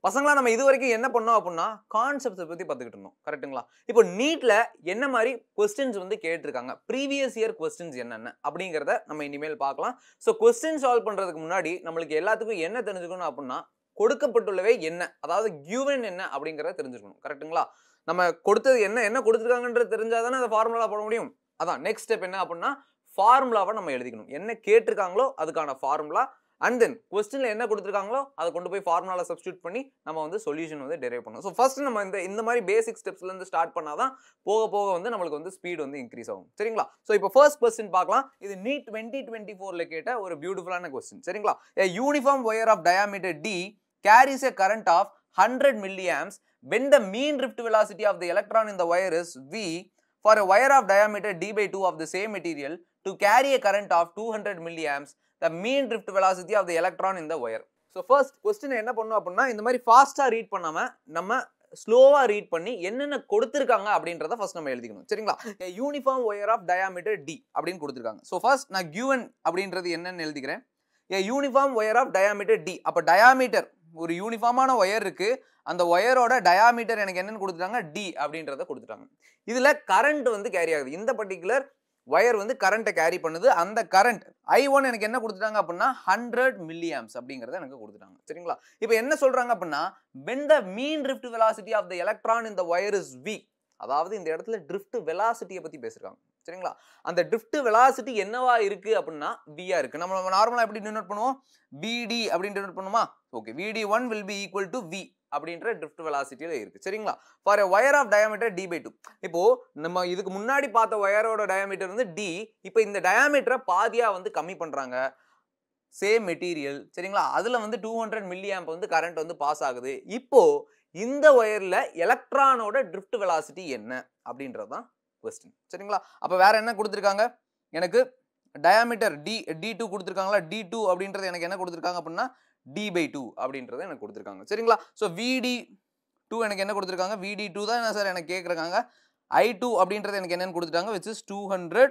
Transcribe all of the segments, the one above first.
பசங்களா நம்ம இது வரைக்கும் என்ன பண்ணோம் அப்படின்னா கான்செப்ட்ஸை பத்தி பார்த்துக்கிட்டு இருந்தோம் கரெக்ட்டுங்களா? இப்போ நீட்ல என்ன மாதிரி கொஸ்டின்ஸ் வந்து கேட்டிருக்காங்க, ப்ரீவியஸ் இயர் கொஸ்டின்ஸ் என்னென்ன அப்படிங்கிறத நம்ம இனிமேல் பார்க்கலாம். ஸோ கொஸ்டின் சால்வ் பண்றதுக்கு முன்னாடி நம்மளுக்கு எல்லாத்துக்கும் என்ன தெரிஞ்சுக்கணும் அப்படின்னா கொடுக்கப்பட்டுள்ளவை என்ன, அதாவது கிவன் என்ன அப்படிங்கிறத தெரிஞ்சுக்கணும் கரெக்ட்டுங்களா? நம்ம கொடுத்தது என்ன கொடுத்துருக்காங்கன்றது தெரிஞ்சாதானே அந்த ஃபார்முலா போட முடியும். அதான் நெக்ஸ்ட் ஸ்டெப் என்ன அப்படின்னா ஃபார்முலாவை நம்ம எழுதிக்கணும். என்ன கேட்டிருக்காங்களோ அதுக்கான ஃபார்முலா அண்ட் தென் கொஸ்டின்ல என்ன கொடுத்துருக்காங்களோ அதை கொண்டு போய் ஃபார்முலால சப்ஸ்டியூட் பண்ணி நம்ம வந்து சொல்யூஷன் வந்து டெரைவ் பண்ணணும். ஸோ ஃபர்ஸ்ட் நம்ம இந்த மாதிரி பேசிக் ஸ்டெப்ஸ்ல இருந்து ஸ்டார்ட் பண்ணாதான் போக போக வந்து நம்மளுக்கு வந்து ஸ்பீட் வந்து இன்க்ரீஸ் ஆகும் சரிங்களா? ஸோ இப்போ ஃபர்ஸ்ட் கொஸ்டின் பார்க்கலாம். இது நீட் 2024ல கேட்ட ஒரு பியூட்டிஃபுல்லான கொஸ்டின் சரிங்களா? A uniform wire of diameter D carries a current of 100 milliamps when the mean drift velocity of the electron in the wire is V. For a wire of diameter D by 2 of the same material to carry a current of 200 milliamps, the mean drift velocity of the electron in the wire. So first question என்ன பண்ணனும் அப்படினா இந்த மாதிரி ஃபாஸ்டா read பண்ணாம நம்ம ஸ்லோவா read பண்ணி என்னென்ன கொடுத்திருக்காங்க அப்படின்றத ஃபர்ஸ்ட் நம்ம எழுதிக்கணும் சரிங்களா? A uniform wire of diameter D அப்படினு கொடுத்திருக்காங்க. So first நான் given அப்படின்றது என்னன்னு எழுதிக்கிறேன். A uniform wire of diameter D. அப்ப diameter ஒரு யூனிஃபார்மான வயர் இருக்கு. அந்த வயரோட டயாமீட்டர் எனக்கு என்னன்னு கொடுத்துட்டாங்க D அப்படின்றத கொடுத்துட்டாங்க. இதுல கரண்ட் வந்து கேரி ஆகுது. இந்த பர்టిక్యులர் வயர் வந்து கரண்ட்டை கேரி பண்ணுது. அந்த கரண்ட் I1 எனக்கு என்ன கொடுத்துட்டாங்க அப்படின்னா 100 மில்லிஆம்ப்ஸ் அப்படிங்கறத எனக்கு கொடுத்துட்டாங்க சரிங்களா? இப்போ என்ன சொல்றாங்க அப்படின்னா when the mean drift velocity of the electron in the wire is V. அதாவது இந்த இடத்துல drift velocity பத்தி பேசுறாங்க சரிங்களா? அந்த drift velocity என்னவா இருக்கு அப்படின்னா V ஆ இருக்கு. நம்ம நார்மலா எப்படி டினோட் பண்ணுவோம்? VD அப்படி டினோட் பண்ணுமா? Okay VD1 will be equal to V அப்படின்ற drift velocityல இருக்கு சரிங்களா? for a wire of diameter D by 2. இப்போ நம்ம இதுக்கு முன்னாடி பார்த்த வயரோட டயாமீட்டர் வந்து D. இப்போ இந்த டயாமீட்டரை பாதியா வந்து கம்மி பண்றாங்க. சேம் மெட்டீரியல் சரிங்களா? அதுல வந்து 200 மில்லிஆம்ப் வந்து கரண்ட் வந்து பாஸ் ஆகுது. இப்போ இந்த வயர்ல எலக்ட்ரானோட drift velocity என்ன அப்படின்றது தான் क्वेश्चन சரிங்களா? அப்ப வேற என்ன கொடுத்திருக்காங்க? எனக்கு டயாமீட்டர் D2 கொடுத்திருக்காங்களா? D2 அப்படின்றது எனக்கு என்ன கொடுத்திருக்காங்க அப்படின்னா D by 2 அப்படின்றத எனக்கு கொடுத்திருக்காங்க சரிங்களா? சோ VD2 எனக்கு என்ன கொடுத்திருக்காங்க? VD2 தான் சார் எனக்கு கேக்குறாங்க. I2 அப்படின்றது எனக்கு என்னன்னு கொடுத்துட்டாங்க which is 200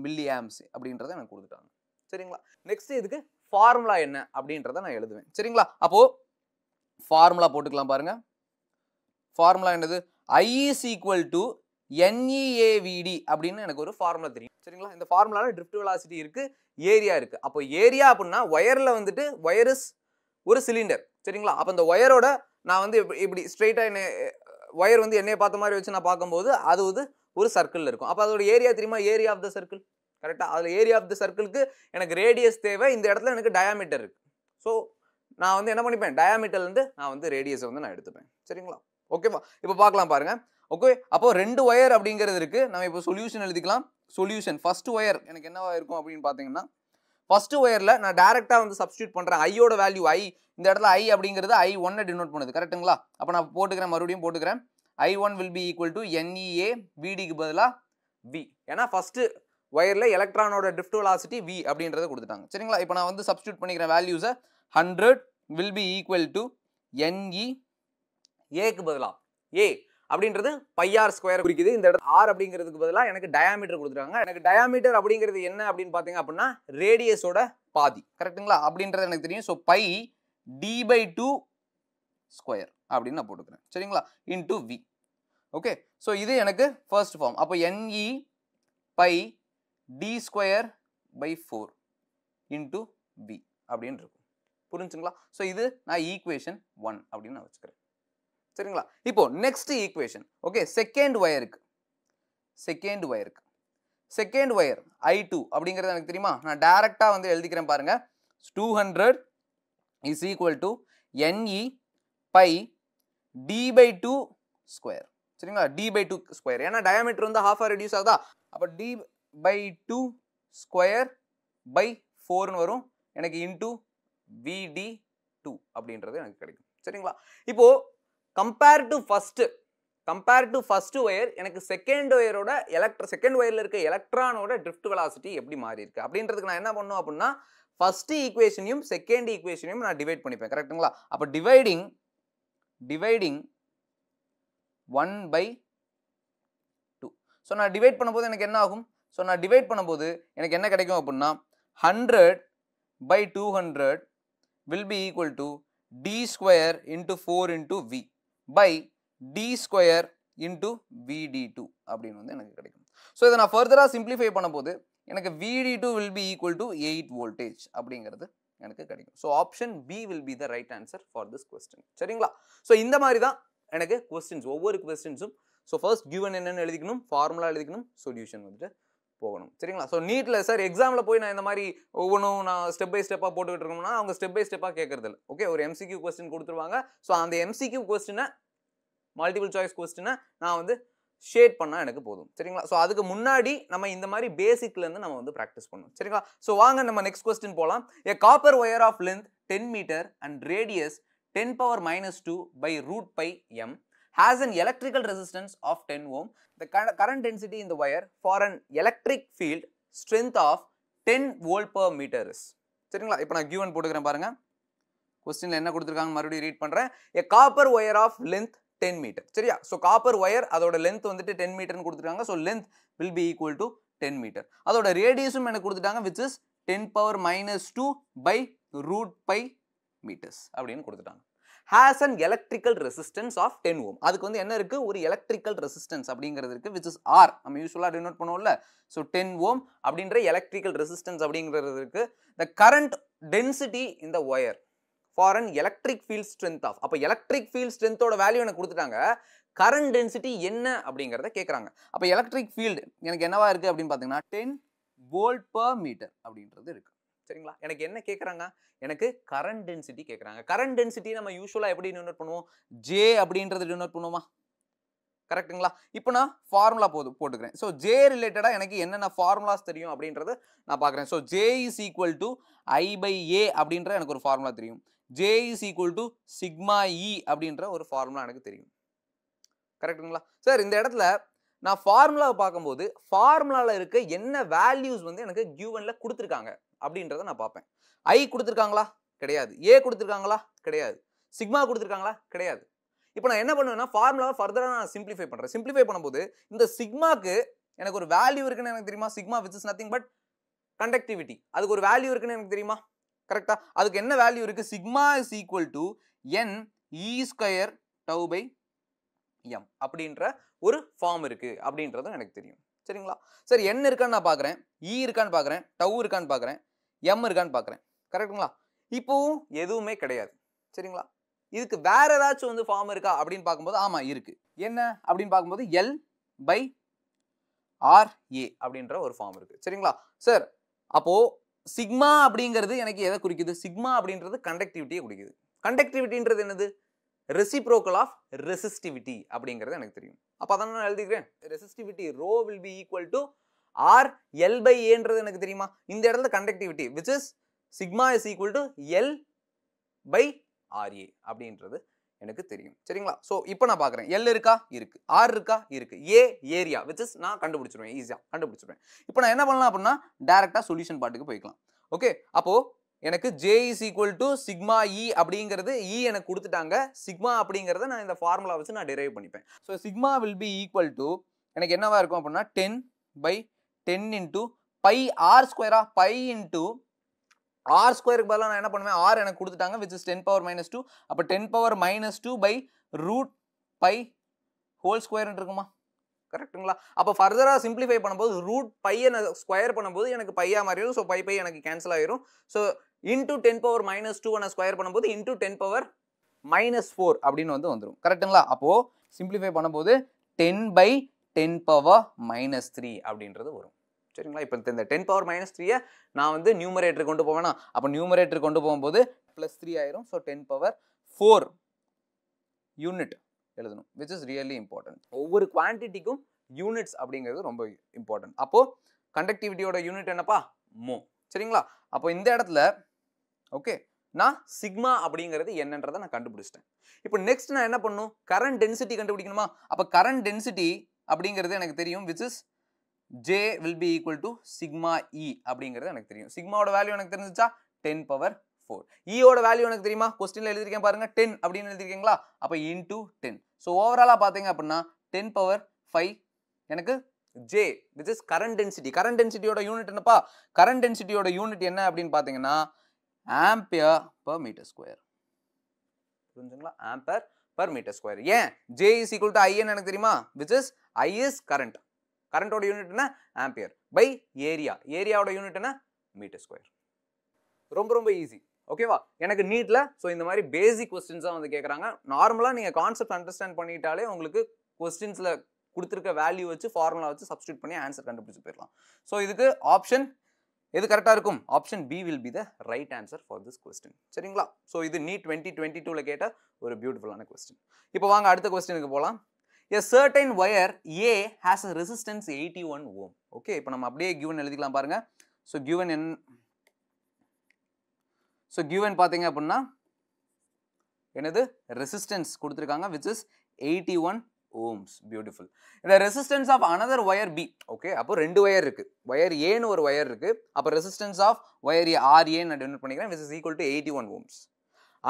மில்லிஆம்ப்ஸ் அப்படின்றத எனக்கு கொடுத்துட்டாங்க சரிங்களா? நெக்ஸ்ட் இதுக்கு ஃபார்முலா என்ன அப்படின்றத நான் எழுதுவேன் சரிங்களா? அப்போ ஃபார்முலா போட்டுக்கலாம் பாருங்க. ஃபார்முலா என்னது? I is equal to NEAVD அப்படின்னு எனக்கு ஒரு ஃபார்முலா தெரியும் சரிங்களா? இந்த ஃபார்முலால drift velocity இருக்கு, ஏரியா இருக்கு. அப்போ ஏரியா அப்படின்னா வயர்ல வந்துட்டு வயர் இஸ் ஒரு சிலிண்டர் சரிங்களா? அப்ப அந்த வயரோட நான் வந்து இப்படி ஸ்ட்ரைட்டா வயர் வந்து என்னைய பார்த்த மாதிரி வச்சு நான் பார்க்கும்போது அது வந்து ஒரு சர்க்கிள்ல இருக்கும். அப்ப அதோட ஏரியா தெரியுமா? ஏரியா ஆஃப் த சர்க்கிள் கரெக்டா? அதுல ஏரியா ஆஃப் த சர்க்கிளுக்கு எனக்கு ரேடியஸ் தேவை. இந்த இடத்துல எனக்கு டயாமீட்டர் இருக்கு. ஸோ நான் வந்து என்ன பண்ணிப்பேன்? டயாமீட்டர்ல இருந்து நான் வந்து ரேடியஸ் வந்து நான் எடுத்துப்பேன் சரிங்களா? ஓகேவா? இப்போ பார்க்கலாம் பாருங்க. ஓகே அப்போ ரெண்டு வயர் அப்படிங்கிறது இருக்கு. நம்ம இப்போ சொல்யூஷன் எழுதிக்கலாம். சொல்யூஷன் ஃபர்ஸ்ட் வயர் எனக்கு என்னவா இருக்கும் அப்படின்னு பாத்தீங்கன்னா ஃபர்ஸ்ட் வயர்ல நான் டைரக்டா வந்து சப்ஸ்டிட்யூட் பண்றேன். ஐயோட வேல்யூ I இந்த இடத்துல I அப்படிங்கிறது I1 டினோட் பண்ணுது கரெக்ட்டுங்களா? அப்ப நான் போட்டுக்கிறேன், மறுபடியும் போட்டுக்கிறேன். I1 will be equal to NEA VD க்கு பதிலா V. ஏன்னா ஃபர்ஸ்ட் வயர்ல எலக்ட்ரானோட drift velocity V அப்படின்றத கொடுத்துட்டாங்க சரிங்களா? இப்போ நான் வந்து சப்ஸ்டிட்யூட் பண்ணிக்கிறேன் வேல்யூஸை. 100 will be equal to NE A க்கு பதிலா A அப்படின்றது πr ஸ்கொயர் குறிக்குது. இந்த இடத்துல R அப்படிங்கிறதுக்கு பதிலா எனக்கு டயாமீட்டர் கொடுத்துட்டாங்க. எனக்கு டயாமீட்டர் அப்படிங்கிறது என்ன அப்படின்னு பாத்தீங்க அப்படின்னா ரேடியஸோட பாதி கரெக்ட்டுங்களா? அப்படின்றது எனக்கு தெரியும். So by D by 2 square அப்படின்னு நான் போட்டுக்கிறேன் சரிங்களா? Into V. ஓகே ஸோ இது எனக்கு ஃபர்ஸ்ட் ஃபார்ம். அப்போ NE by D square by 4 into V அப்படின்னு இருக்கும். புரிஞ்சுங்களா? ஸோ இது நான் ஈக்குவேஷன் 1 அப்படின்னு நான் வச்சுக்கிறேன் சரிங்களா? இப்போ நெக்ஸ்ட் ஈக்குவேஷன். ஓகே செகண்ட் வயருக்கு செகண்ட் வயர் I2 அப்படிங்கிறது எனக்கு தெரியுமா? நான் டைரக்டா வந்து எழுதிக்கிறேன் பாருங்க. 200 is equal to NE pi D by 2 square சரிங்களா? D by 2 ஸ்கொயர் ஏன்னா டயாமீட்டர் வந்து half ரெடியூஸ் ஆகுதா? அப்ப D by 2 ஸ்கொயர் by 4 வரும் எனக்கு இன்டூ VD2 அப்படின்றது எனக்கு கிடைக்கும் சரிங்களா? இப்போ கம்பேர் டு ஃபர்ஸ்ட் வயர் எனக்கு செகண்ட் வயரோட செகண்ட் வயர்ல இருக்க எலக்ட்ரானோட drift velocity எப்படி மாறி இருக்கு அப்படின்றதுக்கு நான் என்ன பண்ணுவேன் அப்படின்னா ஃபர்ஸ்ட் ஈக்குவேஷனையும் செகண்ட் ஈக்குவேஷனையும் நான் டிவைட் பண்ணிப்பேன் கரெக்ட்டுங்களா? அப்ப டிவைடிங் 1 by 2. ஸோ நான் டிவைட் பண்ணும்போது எனக்கு என்ன ஆகும்? ஸோ நான் டிவைட் பண்ணும்போது எனக்கு என்ன கிடைக்கும் அப்படின்னா 100 by 200 will be equal to d square into 4 into v by d square into vd2 அப்படின்னு வந்து எனக்கு கிடைக்கும். ஸோ இதை நான் ஃபர்தராக சிம்பிளிஃபை பண்ணும்போது எனக்கு vd2 will be equal to 8 voltage அப்படிங்கிறது எனக்கு கிடைக்கும். So option B will be the right answer for this question. சரிங்களா? ஸோ இந்த மாதிரி தான் எனக்கு கொஸ்டின்ஸ், ஒவ்வொரு கொஸ்டின்ஸும். ஸோ ஃபர்ஸ்ட் கிவன் என்னன்னு எழுதிக்கணும், ஃபார்முலா எழுதிக்கணும், சொல்யூஷன் வந்துட்டு போகணும். சரிங்களா? ஸோ நீட்டில் சார் எக்ஸாமில் போய் நான் இந்த மாதிரி ஒவ்வொன்றும் நான் ஸ்டெப் பை ஸ்டெப்பாக போட்டுக்கிட்டு இருக்கோம்னா அவங்க ஸ்டெப் பை ஸ்டெப்பாக கேட்கறது இல்லை. ஓகே, ஒரு எம்சிக்யூ கொஸ்டின் கொடுத்துருவாங்க. ஸோ அந்த எம்சிக்யூ கொஸ்டினை, மல்டிபிள் சாய்ஸ் கொஸ்டினை நான் வந்து ஷேட் பண்ணால் எனக்கு போதும். சரிங்களா? ஸோ அதுக்கு முன்னாடி நம்ம இந்த மாதிரி பேசிக்லேருந்து நம்ம வந்து ப்ராக்டிஸ் பண்ணணும். சரிங்களா? ஸோ வாங்க நம்ம நெக்ஸ்ட் கொஸ்டின் போகலாம். A copper wire of length 10 meter and radius 10 power minus 2 by root pi m has an electrical resistance of 10 ohm. The current density in the wire for an electric field strength of 10 volt per meter is. சரிங்களா? இப்போ நான் given போட்டுக்கிறேன் பாருங்க. கொஸ்டின்ல என்ன கொடுத்துருக்காங்க மறுபடியும் read பண்றேன். A copper wire of length 10 meter. சரியா? ஸோ காப்பர் ஒயர் அதோட லென்த் வந்துட்டு 10 மீட்டர்னு கொடுத்துருக்காங்க. So length will be equal to 10 meter. அதோட ரேடியஸும் எனக்கு கொடுத்துட்டாங்க, which is 10 power minus 2 by root pi meters அப்படின்னு கொடுத்துட்டாங்க. has an electrical resistance of 10 ohm. அதுக்கு வந்து என்ன இருக்கு, ஒரு electrical resistance அப்படிங்கிறது இருக்கு, which is R. நம்ம யூசுவலா டினோட் பண்ணுவோம்ல. ஸோ 10 ohm அப்படின்ற electrical resistance அப்படிங்கிறது இருக்கு. the current density in the wire for an electric field strength of. அப்ப electric field strength ஓட வேல்யூ எனக்கு கொடுத்துட்டாங்க. current density என்ன அப்படிங்கறத கேக்குறாங்க. அப்ப electric field எனக்கு என்னவா இருக்கு அப்படினு பாத்தீங்கன்னா 10 volt per meter அப்படின்றது இருக்கு. சரிங்களா? எனக்கு என்ன கேக்குறாங்க, எனக்கு current density கேக்குறாங்க. current density நம்ம யூசுவலா எப்படி டினோட் பண்ணுவோம், J அப்படின்றது டினோட் பண்ணுவோமா? கரெக்ட்டுங்களா? இப்போ நான் ஃபார்முலா போட்டுக்கிறேன். ஸோ J ரிலேட்டடா எனக்கு என்னென்ன ஃபார்முலாஸ் தெரியும் அப்படின்றது நான் பார்க்குறேன். So J is equal to I by A அப்படின்ற எனக்கு ஒரு ஃபார்முலா தெரியும். J is equal to sigma E அப்படின்ற ஒரு ஃபார்முலா எனக்கு தெரியும். கரெக்ட்டுங்களா? சார் இந்த இடத்துல நான் ஃபார்முலாவை பார்க்கும்போது ஃபார்முலாவில் இருக்க என்ன வேல்யூஸ் வந்து எனக்கு கிவன்ல கொடுத்துருக்காங்க அப்படின்றத நான் பார்ப்பேன். I கொடுத்துருக்காங்களா? கிடையாது. ஏ கொடுத்துருக்காங்களா? கிடையாது. சிக்மா கொடுத்துருக்காங்களா? கிடையாது. இப்போ நான் என்ன பண்ணுவேன்னா ஃபார்முலாவை ஃபர்தராக நான் சிம்பிளிஃபை பண்ணுறேன். சிம்பிளிஃபை பண்ணும்போது இந்த சிக்மாக்கு எனக்கு ஒரு வேல்யூ இருக்குன்னு எனக்கு தெரியுமா? Sigma which is nothing but conductivity. அதுக்கு ஒரு வேல்யூ இருக்குன்னு எனக்கு தெரியுமா? கரெக்டா? அதுக்கு என்ன வேல்யூ இருக்கு? Sigma is equal to n e square tau by m அப்படின்ற ஒரு ஃபார்ம் இருக்கு அப்படின்றதும் எனக்கு தெரியும். சரிங்களா? சரி, n இருக்கான்னு நான் பார்க்குறேன், e இருக்கான்னு பார்க்குறேன், டவு இருக்கான்னு பார்க்குறேன், m இருக்கான்னு பார்க்குறேன். கரெக்டுங்களா? இப்போவும் எதுவுமே கிடையாது. சரிங்களா? இதுக்கு வேற ஏதாச்சும் வந்து ஃபார்ம் இருக்கா அப்படின்னு பார்க்கும்போது ஆமா இருக்கு. என்ன அப்படின்னு பார்க்கும்போது L பை ஆர் ஏ அப்படின்ற ஒரு ஃபார்ம் இருக்கு. சரிங்களா? சார் அப்போ சிக்மா அப்படிங்கிறது எனக்கு எதை குறிக்குது? சிக்மா அப்படின்றது கண்டக்டிவிட்டியை குறிக்குது. கண்டக்டிவிட்டின்றது என்னது? ரெசிப்ரோக்கல் ஆஃப் ரெசிஸ்டிவிட்டி அப்படிங்கிறது எனக்கு தெரியும். அப்போ அதான் நான் எழுதிக்கிறேன். Resistivity rho will be equal to R L by ஏன்றது எனக்கு தெரியுமா? இந்த இடத்துல conductivity which is sigma is equal to L by RA அப்படின்றது எனக்கு தெரியும். சரிங்களா? ஸோ இப்போ நான் பார்க்குறேன், எல் இருக்கா? இருக்கு. ஆர் இருக்கா? இருக்கு. ஏ ஏரியா விச் இஸ் நான் கண்டுபிடிச்சிருவேன், ஈஸியாக கண்டுபிடிச்சிருவேன். இப்போ நான் என்ன பண்ணலாம் அப்படின்னா டேரெக்டாக சொல்யூஷன் பார்ட்டுக்கு போய்க்கலாம். ஓகே, அப்போ எனக்கு J is equal to sigma E அப்படிங்கிறது இ எனக்கு கொடுத்துட்டாங்க. சிக்மா அப்படிங்கிறத நான் இந்த ஃபார்முலா வச்சு நான் டிரைவ் பண்ணிப்பேன். So sigma will be equal to எனக்கு என்னவா இருக்கும் அப்படின்னா 10 பை 10 இன்டூ பை ஆர் ஸ்கொயரா, பை இன்டூ ஆர் ஸ்கொயருக்கு பதிலாக நான் என்ன பண்ணுவேன், ஆர் எனக்கு கொடுத்துட்டாங்க விச் இஸ் 10 பவர் மைனஸ் 2. அப்போ 10 power minus 2 by root by whole square இருக்குமா? கரெக்டுங்களா? அப்போ ஃபர்தராக சிம்பிளிஃபை பண்ணும்போது ரூட் பையை நான் ஸ்கொயர் பண்ணும்போது எனக்கு பையா மாறிடும். ஸோ பை எனக்கு கேன்சல் ஆகிடும். ஸோ இன்டூ 10 பவர் மைனஸ் 2 நான் ஸ்கொயர் பண்ணும்போது இன்டூ 10 பவர் மைனஸ் 4 அப்படின்னு வந்து வந்துடும். கரெக்டுங்களா? அப்போது சிம்பிளிஃபை பண்ணும்போது 10 பை 10 பவர் மைனஸ் 3 அப்படின்றது வரும். சரிங்களா? இப்போ இந்த 10 பவர் மைனஸ் 3யை நான் வந்து நியூமரேட்டர் கொண்டு போவேன்னா, அப்போ நியூமரேட்டர் கொண்டு போகும்போது ப்ளஸ் 3 ஆயிரும். ஸோ 10 பவர் 4 யூனிட் எழுதணும் விச் இஸ் ரியலி இம்பார்ட்டன்ட். ஒவ்வொரு குவான்டிட்டிக்கும் யூனிட்ஸ் அப்படிங்கிறது ரொம்ப இம்பார்ட்டன்ட். அப்போ கண்டக்டிவிட்டியோட யூனிட் என்னப்பா? மோ. சரிங்களா? அப்போ இந்த இடத்துல ஓகே நான் சிக்மா அப்படிங்கிறது என்னன்றதை நான் கண்டுபிடிச்சிட்டேன். இப்போ நெக்ஸ்ட் நான் என்ன பண்ணணும், கரண்ட் டென்சிட்டி கண்டுபிடிக்கணுமா? அப்போ கரண்ட் டென்சிட்டி அப்படிங்கிறது எனக்கு தெரியும் which is J will be equal to sigma E அப்படிங்கிறது எனக்கு தெரியும். சிக்மாவோட வேல்யூ எனக்கு தெரிஞ்சிச்சா 10 பவர் 4. E ஓட வேல்யூ எனக்கு தெரியுமா? கொஸ்டின்ல எழுதிருக்கேன் பாருங்க, 10 அப்படின்னு எழுதிருக்கீங்களா? அப்போ இன்டூ 10. ஸோ ஓவராலா பார்த்தீங்க அப்படின்னா 10 பவர் 5 எனக்கு J which is current density. Current டென்சிட்டியோட யூனிட் என்னப்பா? கரண்ட் டென்சிட்டியோட யூனிட் என்ன அப்படின்னு பார்த்தீங்கன்னா ஆம்பியர் பர் மீட்டர் ஸ்கொயர். புரிஞ்சுங்களா? Ampere per metre square. ஏன் J is equal to I ன்னு எனக்கு தெரியுமா? which is I is current. கரண்டோட யூனிட் என்ன? Ampere by area. ஏரியாவோட யூனிட் என்ன? Metre square. ரொம்ப ரொம்ப ஈஸி. ஓகேவா? எனக்கு நீட்ல ஸோ இந்த மாதிரி பேசிக் கொஸ்டின்ஸ் தான் வந்து கேட்குறாங்க. நார்மலாக நீங்கள் கான்செப்ட் அண்டர்ஸ்டாண்ட் பண்ணிட்டாலே உங்களுக்கு கொஸ்டின்ஸில் கொடுத்துருக்க வேல்யூ வச்சு ஃபார்முலா வச்சு சப்ஸ்டியூட் பண்ணி ஆன்சர் கண்டுபிடிச்சு போயிடலாம். ஸோ இதுக்கு ஆப்ஷன் எது கரெக்டாக இருக்கும்? Option B will be the right answer for this question. சரிங்களா? ஸோ இது நீட் 2022ல கேட்ட ஒரு பியூட்டிஃபுல்லான கொஸ்டின். இப்போ வாங்க அடுத்த கொஸ்டினுக்கு போகலாம். A certain wire A has a resistance 81 ohm. Okay, இப்போ நம்ம அப்படியே given எழுதிக்கலாம் பாருங்க. ஸோ given பார்த்தீங்க அப்படின்னா என்னது ரெசிஸ்டன்ஸ் கொடுத்துருக்காங்க which is 81 ohms. பியூட்டிஃபுல். இந்த resistance of another wire B. Okay, அப்போ ரெண்டு வயர் இருக்கு. வயர் ஏன்னு ஒரு வயர் இருக்கு. அப்போ ரெசிஸ்டன்ஸ் ஆஃப் வயர் RA நான் டெனோட் பண்ணிக்கிறேன் which is equal to 81 ohms.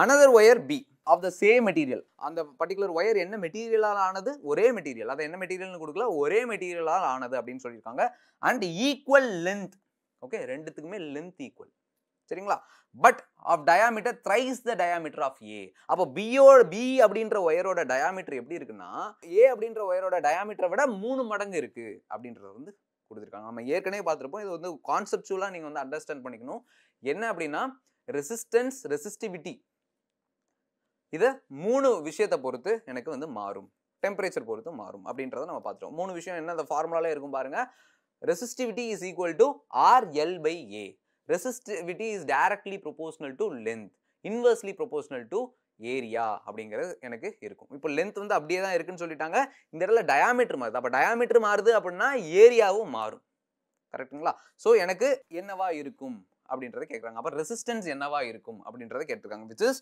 another wire B of the same material. அந்த பர்టిక్యులர் வயர் என்ன மெட்டீரியலால் ஆனது? ஒரே மெட்டீரியல். அதை என்ன மெட்டீரியல்னு கொடுக்கல, ஒரே மெட்டீரியலால் ஆனது அப்படின்னு சொல்லியிருக்காங்க. And equal length. ஓகே, ரெண்டுத்துக்குமே லென்த் ஈக்குவல். சரிங்களா? But of diameter thrice the diameter of A. அப்போ பி அப்படின்ற ஒயரோட டயாமீட்டர் எப்படி இருக்குன்னா ஏ அப்படின்ற ஒயரோட டயாமீட்டரை விட 3 மடங்கு இருக்கு அப்படின்றது வந்து கொடுத்துருக்காங்க. நம்ம ஏற்கனவே பார்த்துருப்போம். இது வந்து கான்செப்சுவலாக நீங்கள் வந்து அண்டர்ஸ்டாண்ட் பண்ணிக்கணும். என்ன அப்படின்னா ரெசிஸ்டன்ஸ், ரெசிஸ்டிவிட்டி இதை 3 விஷயத்தை பொறுத்து எனக்கு வந்து மாறும். டெம்பரேச்சர் பொறுத்து மாறும் அப்படின்றத நம்ம பார்த்துட்டோம். 3 விஷயம் என்ன அந்த ஃபார்முலால இருக்கும் பாருங்க. Resistivity is equal to RL by A. Resistivity is directly proportional to length, inversely proportional to area அப்படிங்கிறது எனக்கு இருக்கும். இப்போ லென்த் வந்து அப்படியே தான் இருக்குன்னு சொல்லிட்டாங்க. இந்த இடத்துல டயாமீட்டர் மாறுது. அப்போ டயாமீட்டர் மாறுது அப்படின்னா ஏரியாவும் மாறும். கரெக்டுங்களா? ஸோ எனக்கு என்னவா இருக்கும் அப்படின்றத கேட்குறாங்க. அப்போ ரெசிஸ்டன்ஸ் என்னவா இருக்கும் அப்படின்றத கேட்டிருக்காங்க. விச் இஸ்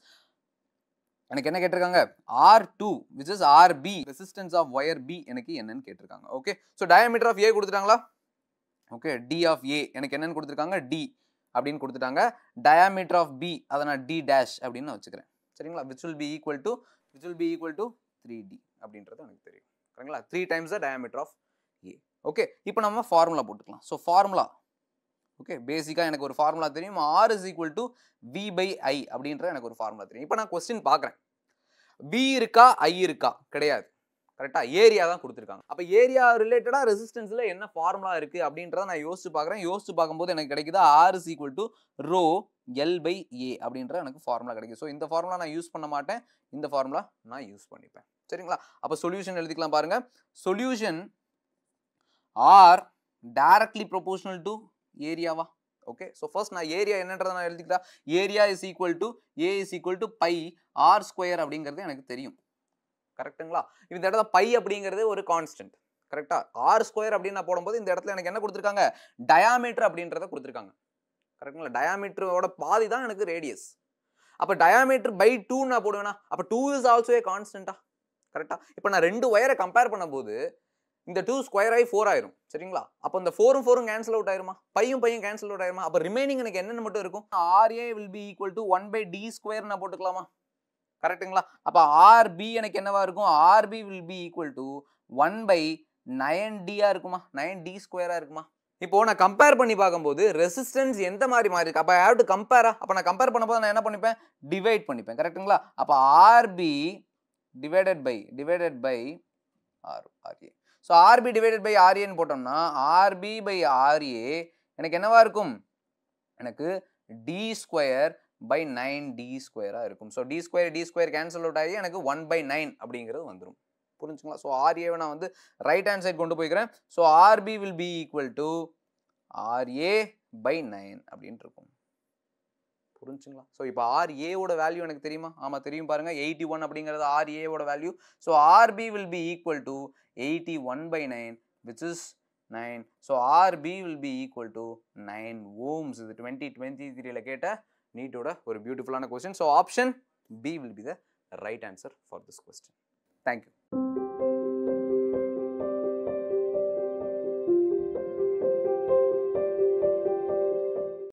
எனக்கு என்ன கேட்டிருக்காங்க? R2 which is RB, resistance of wire B எனக்கு என்னன்னு கேட்டிருக்காங்க. Okay, so diameter of A கொடுத்துட்டாங்களா? ஓகே, D of A எனக்கு என்னன்னு கொடுத்துருக்காங்க? D அப்படின்னு கொடுத்துட்டாங்க. diameter of B அதை நான் D dash அப்படின்னு நான் வச்சுக்கிறேன். சரிங்களா? which will be equal to 3D அப்படின்றது எனக்கு தெரியும். சரிங்களா? 3 times the diameter of A. Okay, இப்போ நம்ம ஃபார்முலா போட்டுக்கலாம். ஸோ ஃபார்முலா ஓகே, பேசிக்காக எனக்கு ஒரு ஃபார்முலா தெரியும். R is equal to V by I அப்படின்ற எனக்கு ஒரு ஃபார்முலா தெரியும். இப்போ நான் கொஸ்டின் பார்க்குறேன். V இருக்கா I இருக்கா? கிடையாது. கரெக்டா? ஏரியா தான் கொடுத்துருக்காங்க. அப்போ ஏரியா ரிலேட்டடாக ரெசிஸ்டன்ஸில் என்ன ஃபார்முலா இருக்குது அப்படின்றத நான் யோசிச்சு பார்க்குறேன். யோசிச்சு பார்க்கும்போது எனக்கு கிடைக்குது R is equal to rho L by A அப்படின்ற எனக்கு ஃபார்முலா கிடைக்குது. ஸோ இந்த ஃபார்முலா நான் யூஸ் பண்ண மாட்டேன். இந்த ஃபார்முலா நான் யூஸ் பண்ணிப்பேன். சரிங்களா? அப்போ சொல்யூஷன் எழுதிக்கலாம் பாருங்க. Solution R directly proportional to ஏரியாவா? ஓகே, ஸோ ஃபர்ஸ்ட் நான் ஏரியா என்னன்றதை நான் எழுதிக்கிறேன். Area is equal to A is equal to pi R square அப்படிங்கிறது எனக்கு தெரியும். கரெக்டுங்களா? இந்த இடத்துல பை அப்படிங்கிறது ஒரு கான்ஸ்டன்ட். கரெக்டா? R ஸ்கொயர் அப்படின்னு நான் போடும்போது இந்த இடத்துல எனக்கு என்ன கொடுத்துருக்காங்க? டயாமீட்டர் அப்படின்றத கொடுத்துருக்காங்க. கரெக்டுங்களா? டயாமீட்டரோட பாதி தான் எனக்கு ரேடியஸ். அப்போ டயாமீட்டர் பை 2 நான் போடுவேன்னா அப்போ 2 இஸ் ஆல்சோ ஏ கான்ஸ்டன்டா? கரெக்டா? இப்போ நான் 2 ஒயரை கம்பேர் பண்ணும்போது இந்த 2 ஸ்கொயர் ஆகி 4 ஆயிரும். சரிங்களா? அப்போ இந்த 4 கேன்சல் அவுட் ஆயிருமா? பையும் கேன்சல் அவுட் ஆயிருமா? அப்போ ரிமைனிங் எனக்கு என்னென்ன மட்டும் இருக்கும்? RA will be equal to 1 by D square நான் போட்டுக்கலாமா? கரெக்டுங்களா? அப்போ RB எனக்கு என்னவா இருக்கும்? RB will be equal to 1 by 9D இருக்குமா? 9D ஸ்கொயரா இருக்குமா? இப்போ நான் கம்பேர் பண்ணி பார்க்கும்போது ரெசிஸ்டன்ஸ் எந்த மாதிரி மாறி இருக்கு? அப்போ ஐ ஹேவ் டு கம்பேரா? அப்போ நான் கம்பேர் பண்ணும்போது நான் என்ன பண்ணிப்பேன்? டிவைட் பண்ணிப்பேன். கரெக்டுங்களா? அப்போ RB divided by RA. So RB divided by RA போட்டோம்னா RB by RA எனக்கு என்னவா இருக்கும்? எனக்கு D ஸ்கொயர் by 9D ஸ்கொயராக இருக்கும். So D square cancel out ஆகி எனக்கு 1 by 9 அப்படிங்கிறது வந்துடும். புரிஞ்சுங்களா? ஸோ RAவை நான் வந்து ரைட் ஹேண்ட் சைட் கொண்டு போய்க்கிறேன். So RB will be equal to RA by 9 அப்படின்ட்டு இருக்கும். புரிஞ்சுங்களா? ஸோ இப்போ RAவோட வேல்யூ எனக்கு தெரியுமா? ஆமாம் தெரியும் பாருங்க. 81 அப்படிங்கிறது RAவோட value. So RB will be equal to 81 by 9 which is 9. So RB will be equal to 9 ohms. இது 2023ல கேட்ட நீட்டோட ஒரு பியூட்டிஃபுல்லான question. So option B will be the right answer for this question. Thank you.